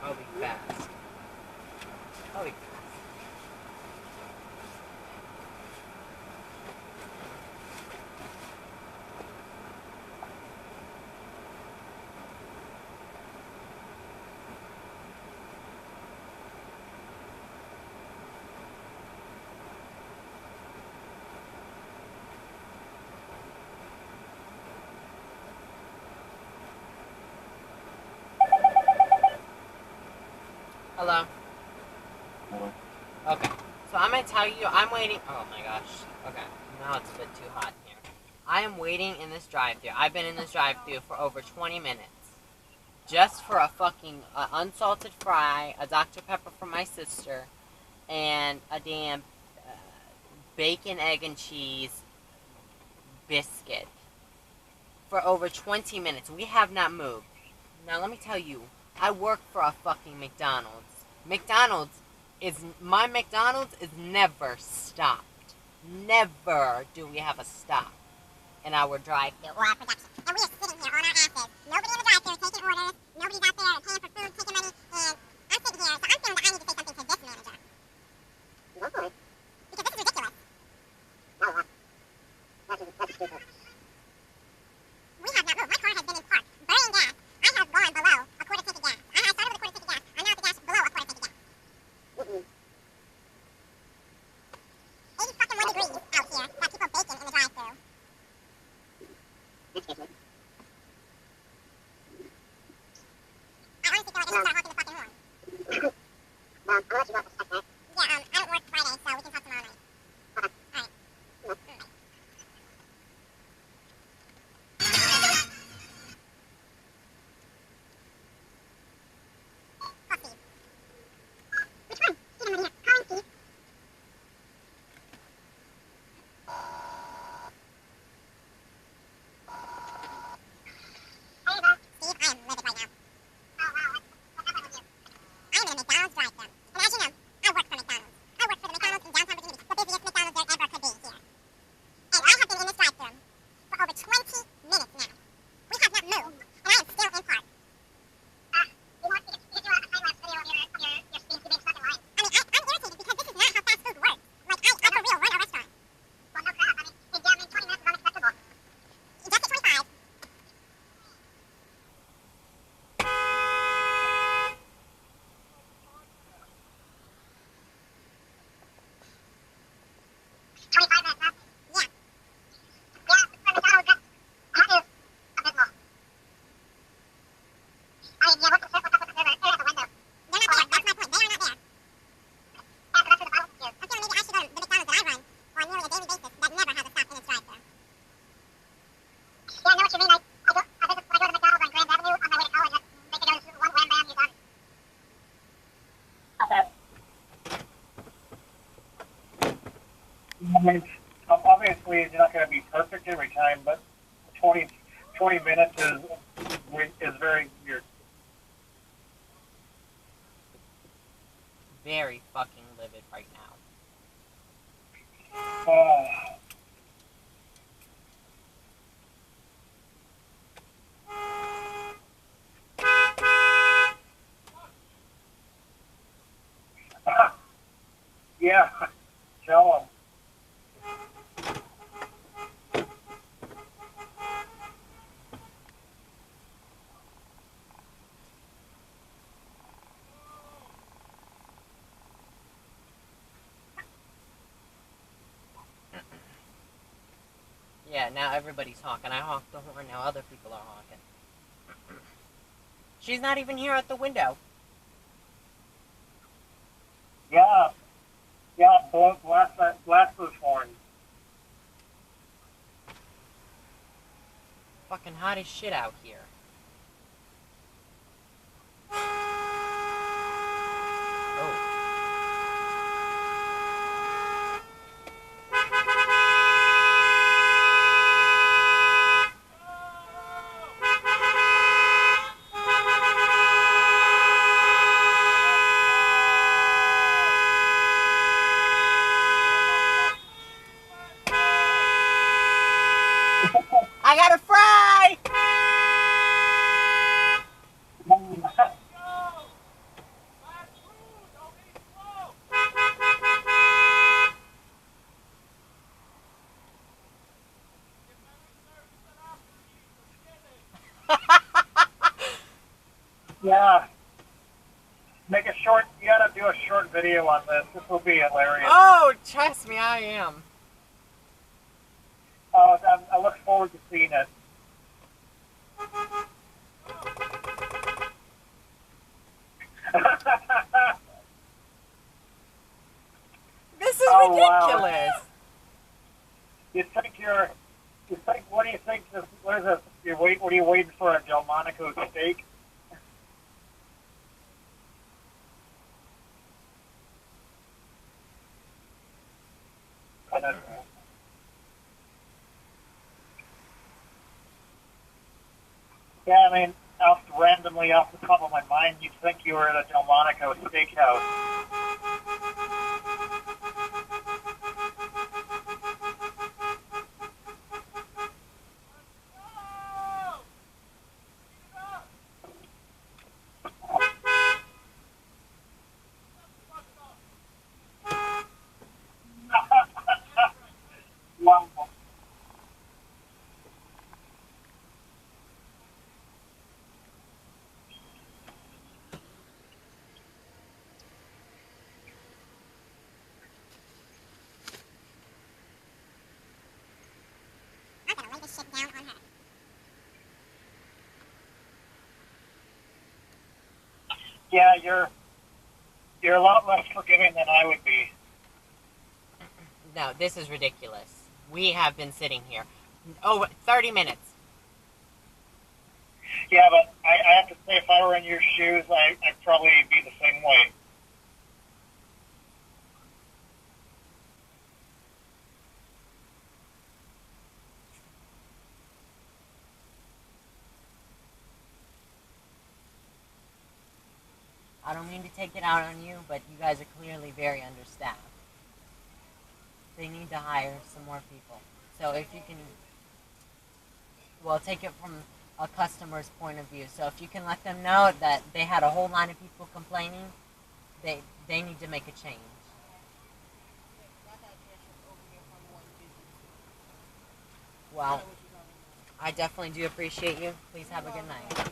I'll be fast. I'll be fast. Hello? Okay. So I'm going to tell you, I'm waiting. Oh my gosh. Okay. Now it's a bit too hot in here. I am waiting in this drive-thru. I've been in this drive-thru for over 20 minutes. Just for a fucking unsalted fry, a Dr. Pepper for my sister, and a damn bacon, egg, and cheese biscuit. For over 20 minutes. We have not moved. Now let me tell you, I work for a fucking McDonald's. My McDonald's is never stopped. Never do we have a stop in our drive-thru or our production. And we are sitting here on our asses. Nobody in the drive-thru is taking orders. Nobody's out there paying for food, taking money. And I'm sitting here, so I'm feeling that I need to say something to this manager. Go for it. Because this is ridiculous. No, that's stupid. We have not moved. My car has been in park, burning gas. I have gone below a quarter tank of gas. I started with a quarter tank of gas. I'm now at the gas below a quarter tank of gas. 80 fucking 1 degrees out here. Got people baking in the drive-thru. That's good. I honestly feel like I should start honking the fucking horn. Well, unless you want to respect that. Yeah, I don't work Friday, so we can talk tomorrow night. Okay. Alright. Alright. Coffee. Which one? Get him in here. Calling Steve. Hey there. Steve, I am livid right now. Oh, wow. What's up with you? I am in a McDonald's drive-thru. And as you know, I work for McDonald's. I work for the McDonald's in downtown Virginia Beach, the busiest McDonald's there ever could be here. And I have been in this drive-thru for over 20 minutes now. We have not moved, and I am still in park. You want me to do a time-lapse video of your speed being stuck in line? I mean, I'm irritated because this is not how fast food works. Like, I for real run a restaurant. Well, no crap. I mean 20 minutes is unacceptable. Just at 25. Obviously, it's not going to be perfect every time, but 20 minutes is very weird. Very fucking livid right now. Yeah, tell them. Yeah, now everybody's honking. I honked the horn, now other people are honking. She's not even here at the window. Yeah, blast those horns. Fucking hot as shit out here. I got a fry! Yeah. Make a short. You gotta do a short video on this. This will be hilarious. Oh, trust me, I am. Oh, I look forward to seeing it. This is Oh, ridiculous. wow. You think, what do you think, what is this, what are you waiting for, a Delmonico steak? Yeah, I mean, randomly off the top of my mind, you'd think you were at a Delmonico steakhouse. Wow. I'm gonna lay this shit down on her. Yeah, you're a lot less forgiving than I would be. No, this is ridiculous. We have been sitting here. Oh, 30 minutes. Yeah, but I have to say, if I were in your shoes, I'd probably be the same way. I don't mean to take it out on you, but you guys are clearly very understaffed. They need to hire some more people. So if you can, well, take it from a customer's point of view. So if you can let them know that they had a whole line of people complaining, they need to make a change. Well, I definitely do appreciate you. Please have a good night.